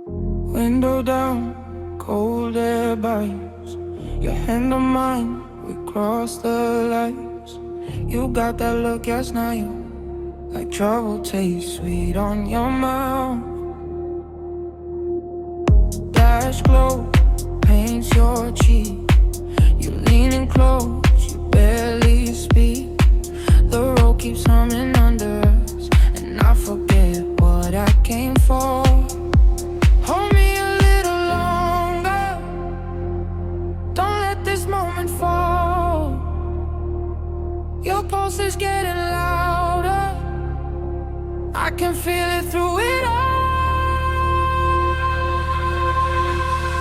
Window down, cold air bites. Your hand on mine, we cross the lights. You got that look, yes, now you like trouble tastes sweet on your mouth. Dash glow paints your cheek. You leaning close, you barely speak. The road keeps humming under us, and I forget what I came for. Hold me a little longer, don't let this moment fall. Your pulse is getting louder, I can feel it through it all.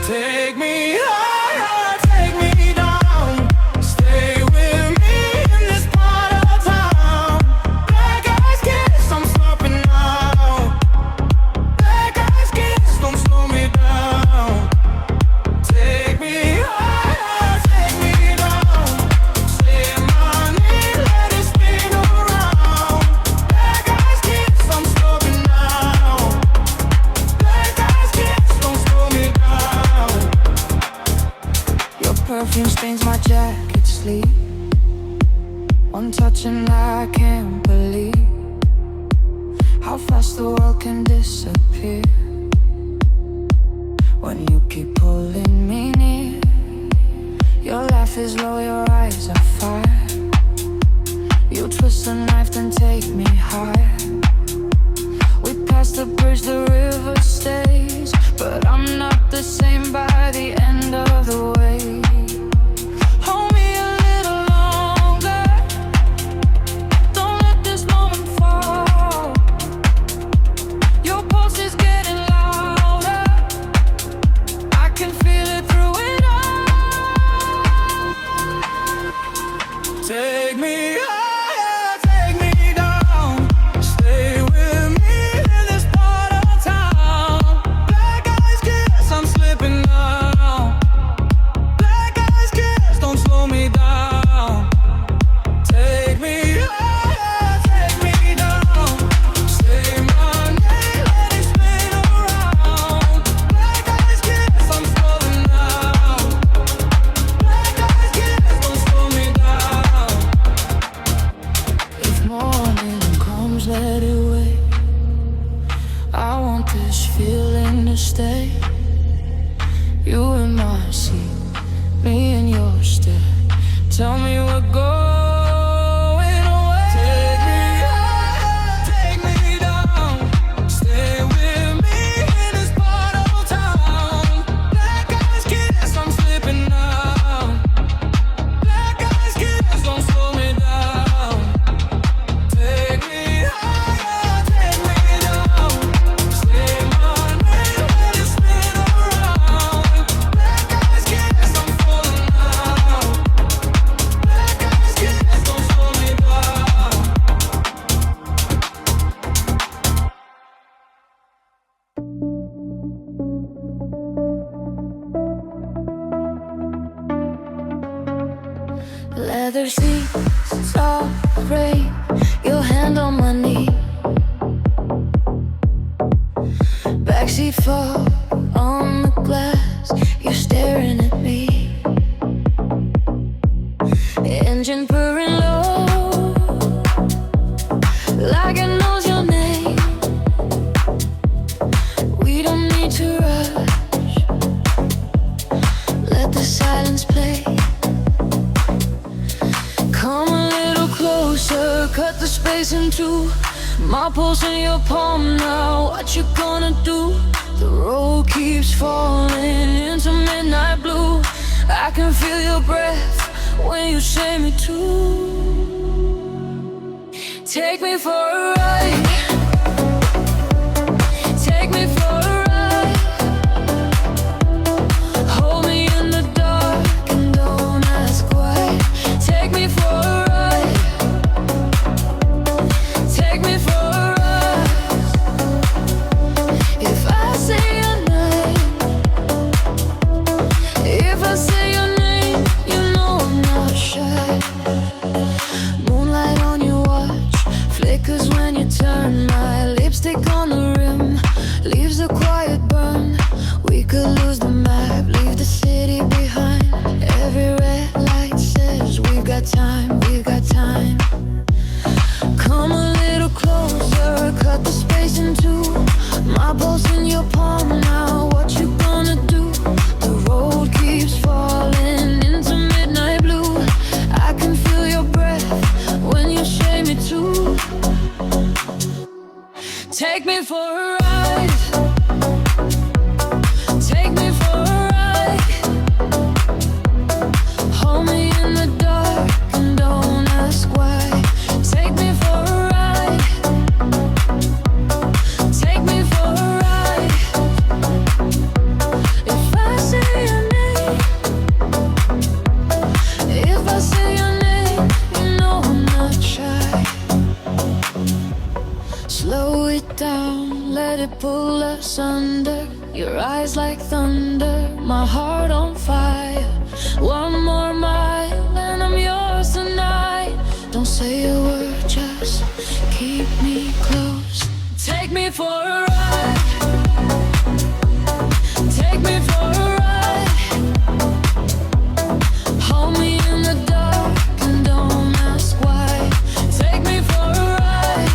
Take me higher, take me down. Stay with me in this part of town. Black eyes kiss, I'm stopping now. Black eyes kiss, don't slow me down. Take me higher, take me down. Say my name, let it spin around. Black eyes kiss, I'm stopping now. Black eyes kiss, don't slow me down. Your perfume stains my jacket sleep. One touch and I can't believe how fast the world can disappear when you keep pulling me near. Your laugh is low, your eyes are fire. You twist the knife, then take me higher. We pass the bridge, the river stays, but I'm not the same by the end of the way. Hold me a little longer, don't let this moment fall. Your pulse is getting louder, I can feel it through it all. Take me higher, take me down. Stay with me in this part of town. Black eyes kiss, I'm slipping now. Black eyes kiss, don't slow me down. Take me higher, take me down. Say my name, let it spin around. Black eyes kiss, I'm slowing down. Black eyes kiss, don't slow me down. If morning comes, let it wait. I want this feeling to stay. You in my seat, me in your step. Tell me we're going away. Take me higher, take me down. Stay with me in this part of town. Black eyes kiss, I'm slipping now. Black eyes kiss, don't slow me down. Take me higher, take me down. Say my name, let it spin around. Black eyes kiss, I'm falling now. Black eyes kiss, don't slow me down. Leather seats, soft rain, your hand on my knee. Backseat fall on the glass, you're staring at me. Engine purring low, like it knows your name. We don't need to rush, let the silence play. Come a little closer, cut the space in two. My pulse in your palm now, what you gonna do? The road keeps falling into midnight blue. I can feel your breath when you say me to. Take me for a ride. Take me for a ride. Hold me in the dark and don't ask why. Take me for a ride. Take me for a ride. If I say your name, if I say your name, you know I'm not shy. Moonlight on your watch flickers when you turn My pulse in your palm now, what you gonna do? The road keeps falling into midnight blue. I can feel your breath when you shake me too. Take me for a ride. Take me for a ride. Hold me in the dark and don't ask why. Take me for a ride. Take me for a ride. If I say your name, if I say your name, you know I'm not shy. Slow it down, let it pull us under. Your eyes like thunder, my heart on fire. One more mile and I'm yours tonight. Don't say a word, just keep me close. Take me for a ride. Take me for a ride. Hold me in the dark and don't ask why. Take me for a ride.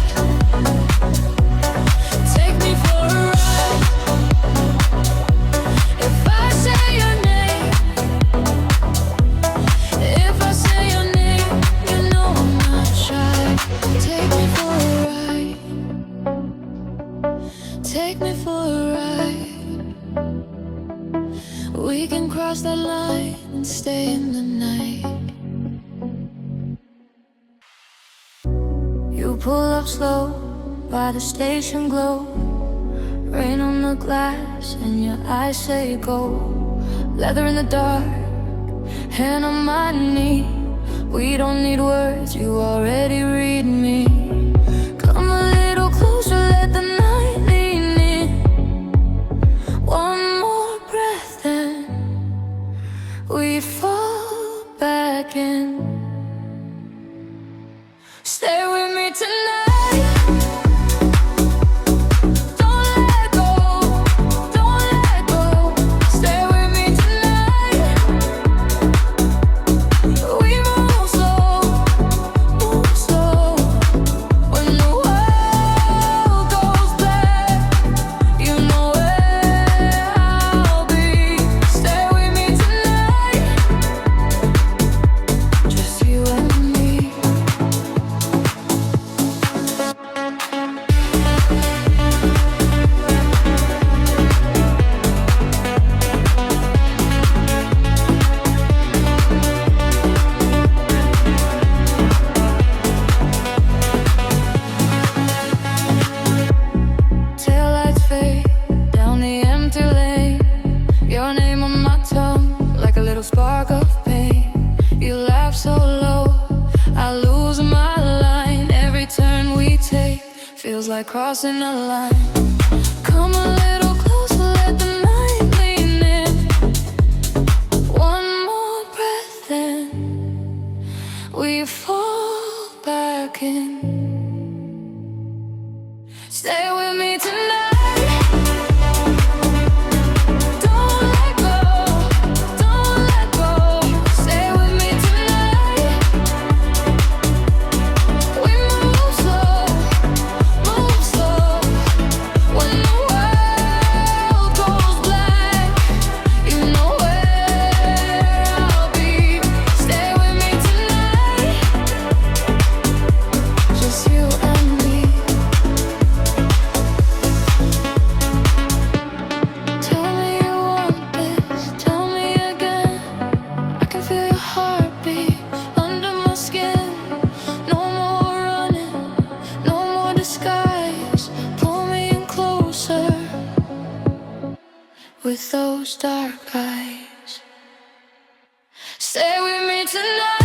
Take me for a ride. If I say your name, if I say your name, you know I'm not shy. Take me for a ride. Take me for a ride. We can cross that line and stay in the night. You pull up slow by the station glow. Rain on the glass and your eyes say go. Leather in the dark, hand on my knee. We don't need words, you already read me. Come a little closer, let the night lean in. One more breath and we fall back in. Stay with me tonight. Don't let go, don't let go. Stay with me tonight. We move slow. When the world goes black, you know where I'll be. Stay with me tonight. Just you and me. Taillights fade down the empty lane. Your name on my tongue, like a little spark of pain. You laugh so low, I lose my line. Every turn we take feels like crossing a line. Come a little closer, let the night lean in. One more breath and we fall back in. Stay with me tonight. Don't let go, don't let go. Stay with me tonight. We move slow. When the world goes black, you know where I'll be. Stay with me tonight. Just you and me. Tell me you want this, tell me again. I can feel your heartbeat under my skin. No more running, no more disguise. Pull me in closer with those dark eyes. Stay with me tonight.